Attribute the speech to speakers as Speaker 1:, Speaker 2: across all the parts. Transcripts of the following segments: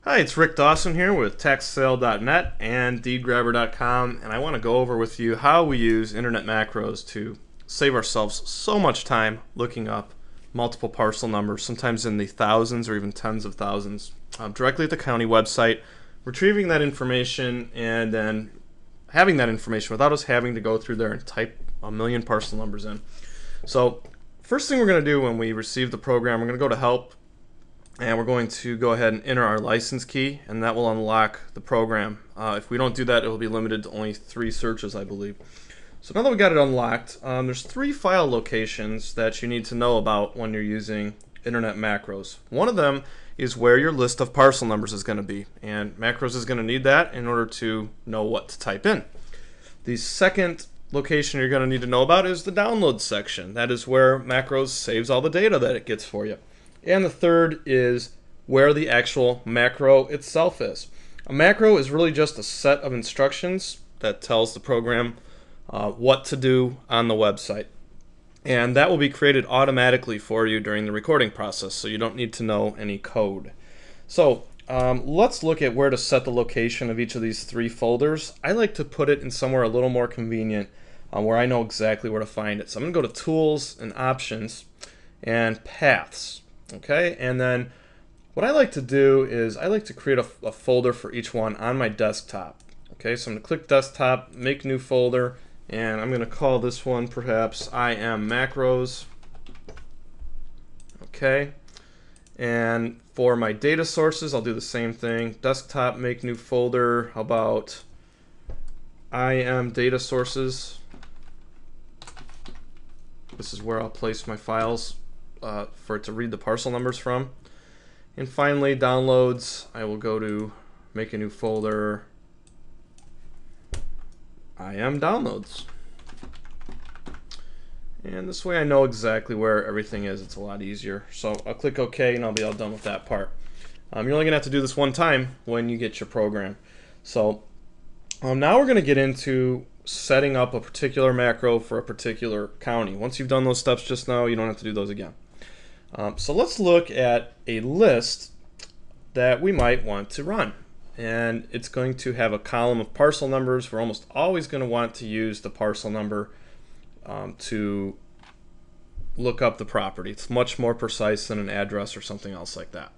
Speaker 1: Hi, it's Rick Dawson here with taxsale.net and deedgrabber.com, and I want to go over with you how we use internet macros to save ourselves so much time looking up multiple parcel numbers, sometimes in the thousands or even tens of thousands, directly at the county website, retrieving that information and then having that information without us having to go through there and type a million parcel numbers in. So first thing we're going to do when we receive the program, we're going to go to Help, and we're going to go ahead and enter our license key, and that will unlock the program. If we don't do that, it will be limited to only 3 searches, I believe. So now that we got it unlocked, there's 3 file locations that you need to know about when you're using internet macros. One of them is where your list of parcel numbers is going to be, and macros is going to need that in order to know what to type in. The second location you're going to need to know about is the download section. That is where macros saves all the data that it gets for you. And the third is where the actual macro itself is. A macro is really just a set of instructions that tells the program what to do on the website. And that will be created automatically for you during the recording process, so you don't need to know any code. So let's look at where to set the location of each of these 3 folders. I like to put it in somewhere a little more convenient where I know exactly where to find it. So I'm going to go to Tools and Options and Paths. Okay, and then what I like to do is I like to create a folder for each one on my desktop. Okay, so I'm going to click Desktop, make new folder, and I'm going to call this one perhaps IMacros. Okay, and for my data sources, I'll do the same thing. Desktop, make new folder. How about data sources? This is where I'll place my files for it to read the parcel numbers from. And finally, downloads, I will go to make a new folder, downloads. And this way I know exactly where everything is. It's a lot easier. So I'll click OK and I'll be all done with that part. You're only going to have to do this one time when you get your program. So now we're going to get into setting up a particular macro for a particular county. Once you've done those steps just now, you don't have to do those again. So let's look at a list that we might want to run. And it's going to have a column of parcel numbers. We're almost always going to want to use the parcel number to look up the property. It's much more precise than an address or something else like that.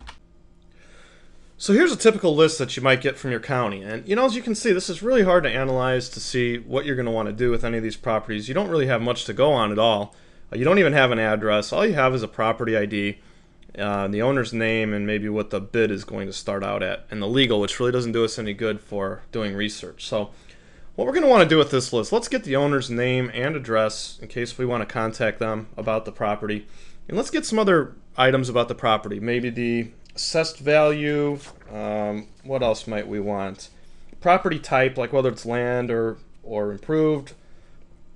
Speaker 1: So here's a typical list that you might get from your county. And as you can see, this is really hard to analyze to see what you're going to want to do with any of these properties. You don't really have much to go on at all. You don't even have an address. All you have is a property ID, the owner's name, and maybe what the bid is going to start out at, and the legal, which really doesn't do us any good for doing research. So what we're going to want to do with this list, let's get the owner's name and address in case we want to contact them about the property. And let's get some other items about the property, maybe the assessed value. What else might we want? Property type, like whether it's land or improved,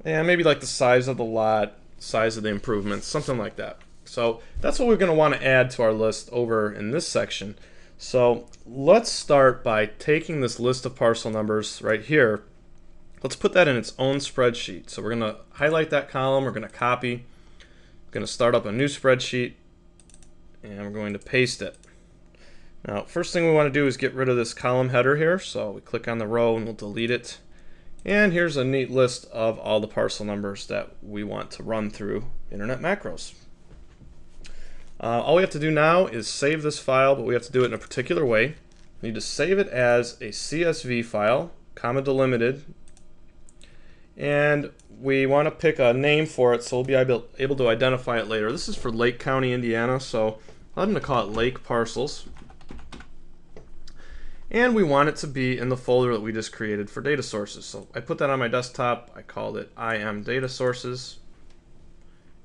Speaker 1: and maybe like the size of the lot, size of the improvements, something like that. So that's what we're going to want to add to our list over in this section. So let's start by taking this list of parcel numbers right here. Let's put that in its own spreadsheet. So we're going to highlight that column, we're going to copy, we're going to start up a new spreadsheet, and we're going to paste it. Now first thing we want to do is get rid of this column header here. So we click on the row and we'll delete it. And here's a neat list of all the parcel numbers that we want to run through Internet Macros. All we have to do now is save this file, but we have to do it in a particular way. We need to save it as a CSV file, comma delimited, and we want to pick a name for it so we'll be able to identify it later. This is for Lake County, Indiana, so I'm going to call it Lake Parcels. And we want it to be in the folder that we just created for data sources. So I put that on my desktop. I called it data sources.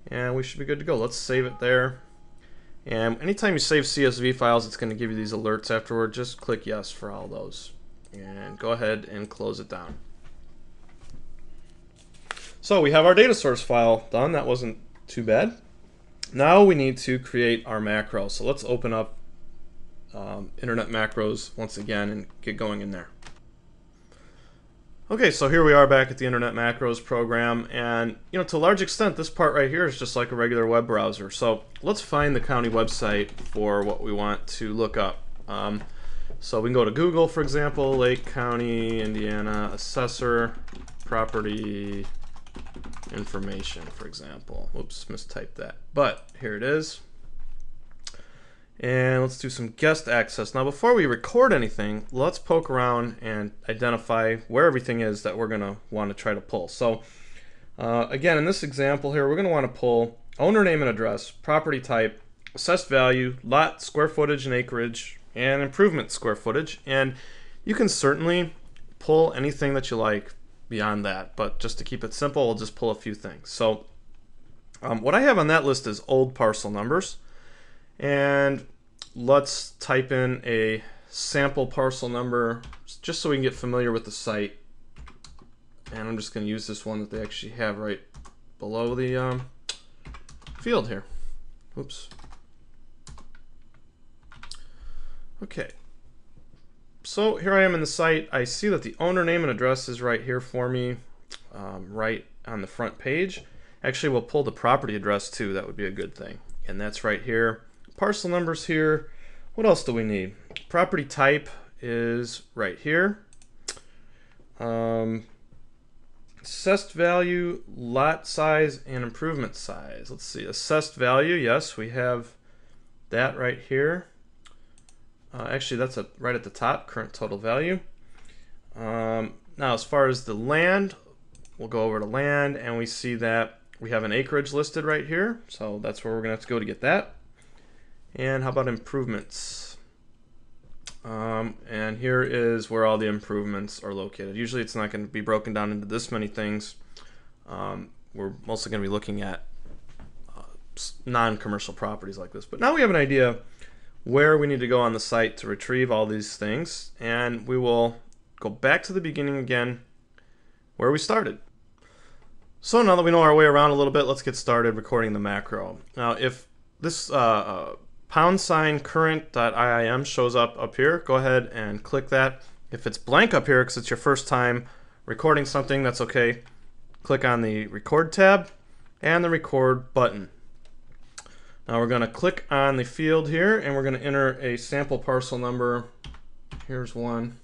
Speaker 1: And we should be good to go. Let's save it there. And anytime you save CSV files, it's going to give you these alerts afterward. Just click yes for all those. And go ahead and close it down. So we have our data source file done. That wasn't too bad. Now we need to create our macro. So let's open up Internet Macros once again and get going in there. Okay, so here we are back at the Internet Macros program, and to a large extent this part right here is just like a regular web browser. So let's find the county website for what we want to look up. So we can go to Google, for example, Lake County, Indiana, assessor, property information, for example. Oops, mistyped that. But here it is. And let's do some guest access. Now before we record anything, let's poke around and identify where everything is that we're going to want to try to pull. So again, in this example here, we're going to want to pull owner name and address, property type, assessed value, lot, square footage and acreage, and improvement square footage. And you can certainly pull anything that you like beyond that, but just to keep it simple, we'll just pull a few things. So what I have on that list is old parcel numbers. And let's type in a sample parcel number just so we can get familiar with the site. And I'm just going to use this one that they actually have right below the field here. Oops. Okay. So here I am in the site. I see that the owner name and address is right here for me, right on the front page. Actually, we'll pull the property address too. That would be a good thing. And that's right here. Parcel numbers here. What else do we need? Property type is right here. Assessed value, lot size, and improvement size. Let's see. Assessed value, yes, we have that right here. Actually, that's right at the top, current total value. Now, as far as the land, we'll go over to land, and we see that we have an acreage listed right here. So that's where we're going to have to go to get that. And how about improvements? And here is where all the improvements are located. Usually it's not going to be broken down into this many things. We're mostly going to be looking at non-commercial properties like this. But now we have an idea where we need to go on the site to retrieve all these things. And we will go back to the beginning again where we started. So now that we know our way around a little bit, let's get started recording the macro. Now if this # current.iim shows up here, go ahead and click that. If it's blank up here because it's your first time recording something, that's okay. Click on the record tab and the record button. Now we're going to click on the field here and we're going to enter a sample parcel number. Here's one.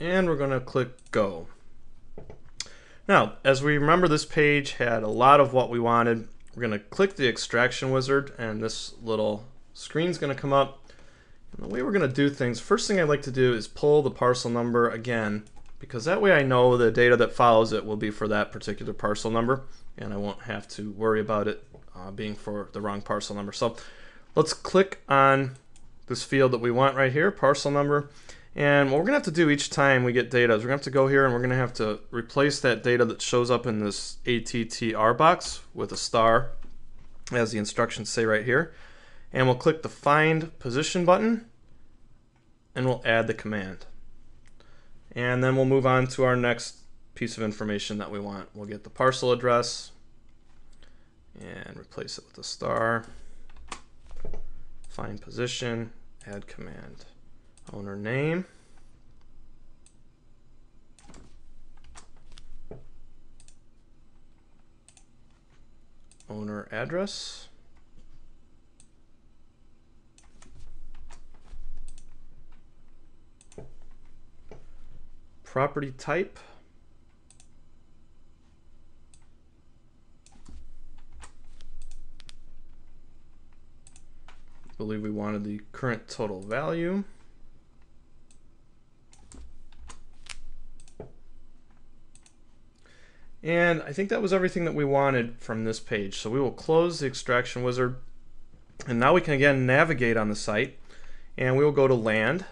Speaker 1: And we're going to click go. Now, as we remember, this page had a lot of what we wanted. We're going to click the extraction wizard and this little screen's going to come up. And the way we're going to do things, first thing I'd like to do is pull the parcel number again, because that way I know the data that follows it will be for that particular parcel number and I won't have to worry about it being for the wrong parcel number. So let's click on this field that we want right here, parcel number. And what we're going to have to do each time we get data is we're going to have to go here and we're going to have to replace that data that shows up in this ATTR box with a star, as the instructions say right here. And we'll click the Find Position button and we'll add the command. And then we'll move on to our next piece of information that we want. We'll get the parcel address and replace it with a star. Find Position, add command. Owner name, owner address, property type, I believe we wanted the current total value. And I think that was everything that we wanted from this page. So we will close the extraction wizard. And now we can again navigate on the site. And we will go to land.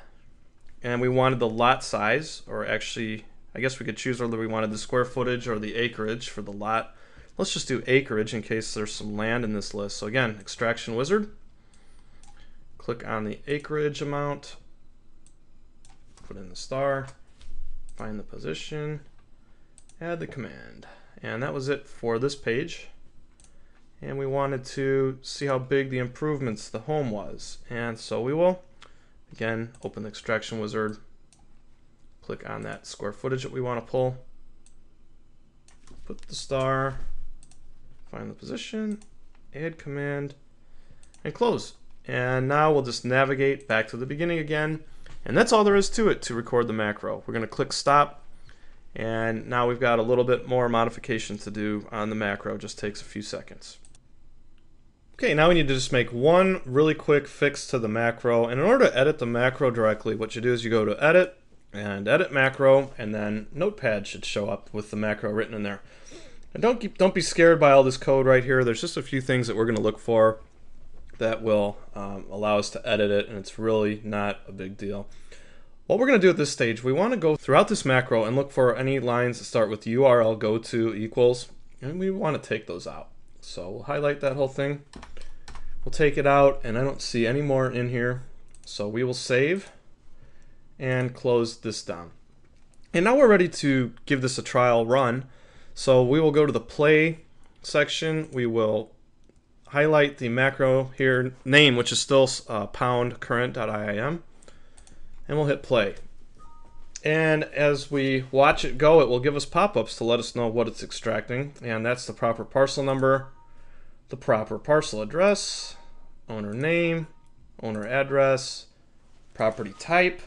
Speaker 1: And we wanted the lot size, or actually, I guess we could choose whether we wanted the square footage or the acreage for the lot. Let's just do acreage in case there's some land in this list. So again, extraction wizard. Click on the acreage amount. Put in the star. Find the position. Add the command. And that was it for this page. And we wanted to see how big the improvements, the home was. And so we will, again, open the extraction wizard, click on that square footage that we want to pull, put the star, find the position, add command, and close. And now we'll just navigate back to the beginning again. And that's all there is to it to record the macro. We're going to click stop. And now we've got a little bit more modifications to do on the macro. It just takes a few seconds. Okay, now we need to just make one really quick fix to the macro. And in order to edit the macro directly, what you do is you go to Edit and Edit Macro, and then Notepad should show up with the macro written in there. And don't be scared by all this code right here. There's just a few things that we're going to look for that will allow us to edit it, and it's really not a big deal. What we're going to do at this stage, we want to go throughout this macro and look for any lines that start with URL go to equals, and we want to take those out. So we'll highlight that whole thing. We'll take it out, and I don't see any more in here. So we will save and close this down. And now we're ready to give this a trial run. So we will go to the play section. We will highlight the macro here name, which is still pound current.iim, and we'll hit play. And as we watch it go, it will give us pop-ups to let us know what it's extracting, and that's the proper parcel number, the proper parcel address, owner name, owner address, property type,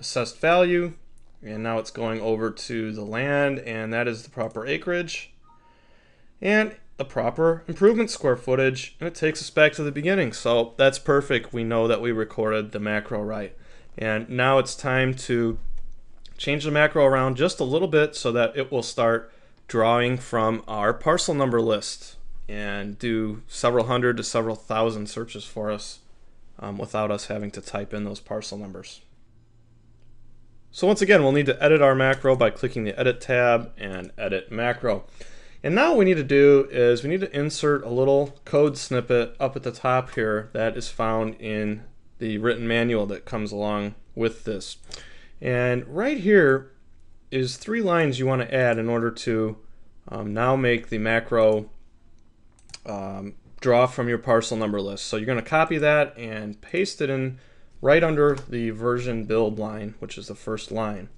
Speaker 1: assessed value, and now it's going over to the land, and that is the proper acreage, and the proper improvement square footage, and it takes us back to the beginning. So that's perfect. We know that we recorded the macro right. And now it's time to change the macro around just a little bit so that it will start drawing from our parcel number list and do several hundred to several thousand searches for us without us having to type in those parcel numbers. So once again, we'll need to edit our macro by clicking the Edit tab and Edit Macro. And now what we need to do is we need to insert a little code snippet up at the top here that is found in the written manual that comes along with this. And right here is 3 lines you want to add in order to now make the macro draw from your parcel number list. So you're going to copy that and paste it in right under the version build line, which is the first line.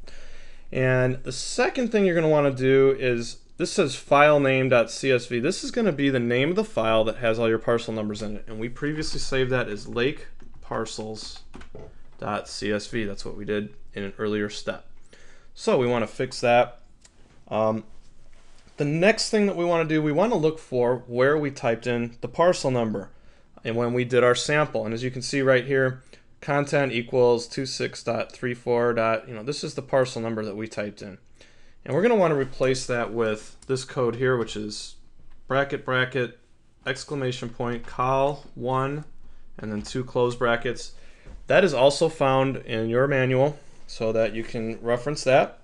Speaker 1: And the second thing you're going to want to do is, this says filename.csv. This is going to be the name of the file that has all your parcel numbers in it. And we previously saved that as lakeparcels.csv. That's what we did in an earlier step. So we want to fix that. The next thing that we want to do, we want to look for where we typed in the parcel number and when we did our sample. And as you can see right here, content equals 26.34. This is the parcel number that we typed in. And we're going to want to replace that with this code here, which is bracket, bracket, exclamation point, col1, and then 2 close brackets. That is also found in your manual so that you can reference that.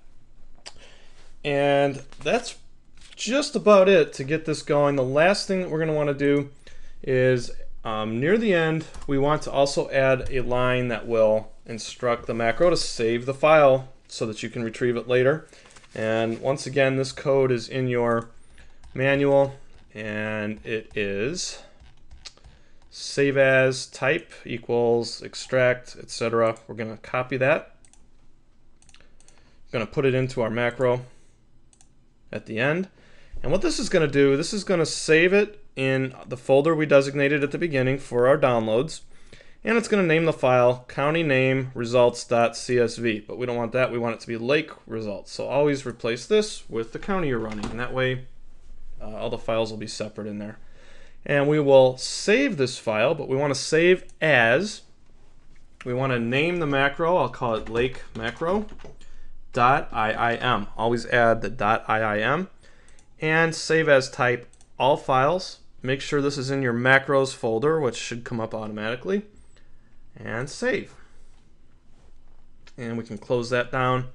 Speaker 1: And that's just about it to get this going. The last thing that we're going to want to do is near the end, we want to also add a line that will instruct the macro to save the file so that you can retrieve it later. And once again, this code is in your manual, and it is save as type equals extract, etc. We're going to copy that. We're going to put it into our macro at the end. And what this is going to do, this is going to save it in the folder we designated at the beginning for our downloads. And it's going to name the file county name results.csv, but we don't want that. We want it to be lake results. So always replace this with the county you're running, and that way all the files will be separate in there. And we will save this file, but we want to save as. We want to name the macro. I'll call it lake macro .iim. Always add the .iim, and save as type all files. Make sure this is in your macros folder, which should come up automatically. And save. And we can close that down.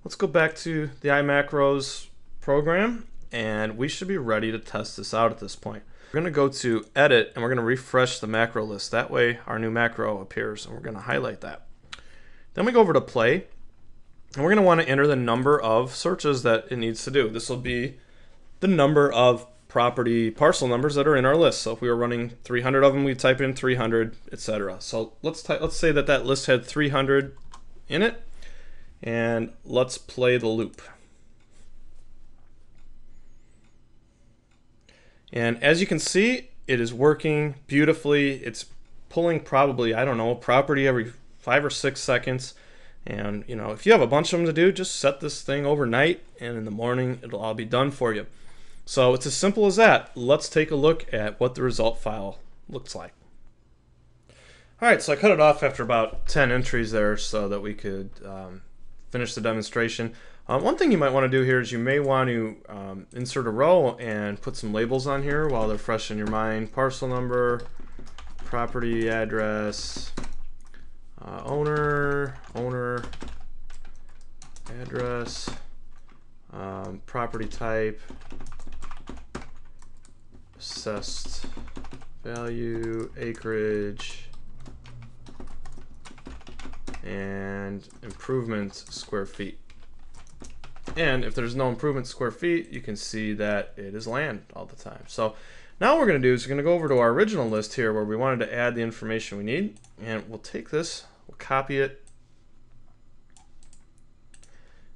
Speaker 1: Let's go back to the iMacros program, and we should be ready to test this out at this point. We're going to go to Edit, and we're going to refresh the macro list. That way our new macro appears, and we're going to highlight that. Then we go over to Play, and we're going to want to enter the number of searches that it needs to do. This will be the number of property parcel numbers that are in our list. So if we were running 300 of them, we type in 300, etc. So let's say that list had 300 in it, and let's play the loop. And as you can see, it is working beautifully. It's pulling probably, I don't know, property every 5 or 6 seconds. And you know, if you have a bunch of them to do, just set this thing overnight, and in the morning it'll all be done for you. So it's as simple as that. Let's take a look at what the result file looks like. Alright, so I cut it off after about 10 entries there so that we could finish the demonstration. One thing you might want to do here is you may want to insert a row and put some labels on here while they're fresh in your mind. Parcel number, property address, owner, address, property type, assessed value, acreage, and improvement square feet. And if there's no improvement square feet, you can see that it is land all the time. So now what we're going to do is we're going to go over to our original list here where we wanted to add the information we need, and we'll take this, we'll copy it,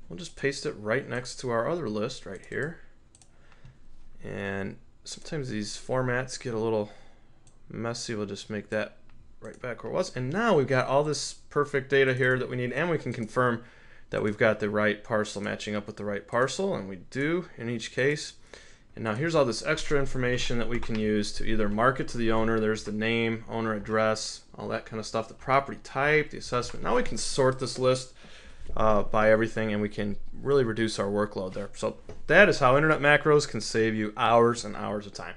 Speaker 1: we'll just paste it right next to our other list right here. And sometimes these formats get a little messy. We'll just make that right back where it was. And now we've got all this perfect data here that we need, and we can confirm that we've got the right parcel matching up with the right parcel, and we do in each case. And now here's all this extra information that we can use to either mark it to the owner. There's the name, owner address, all that kind of stuff, the property type, the assessment. Now we can sort this list by everything, and we can really reduce our workload there. So that is how Internet Macros can save you hours and hours of time.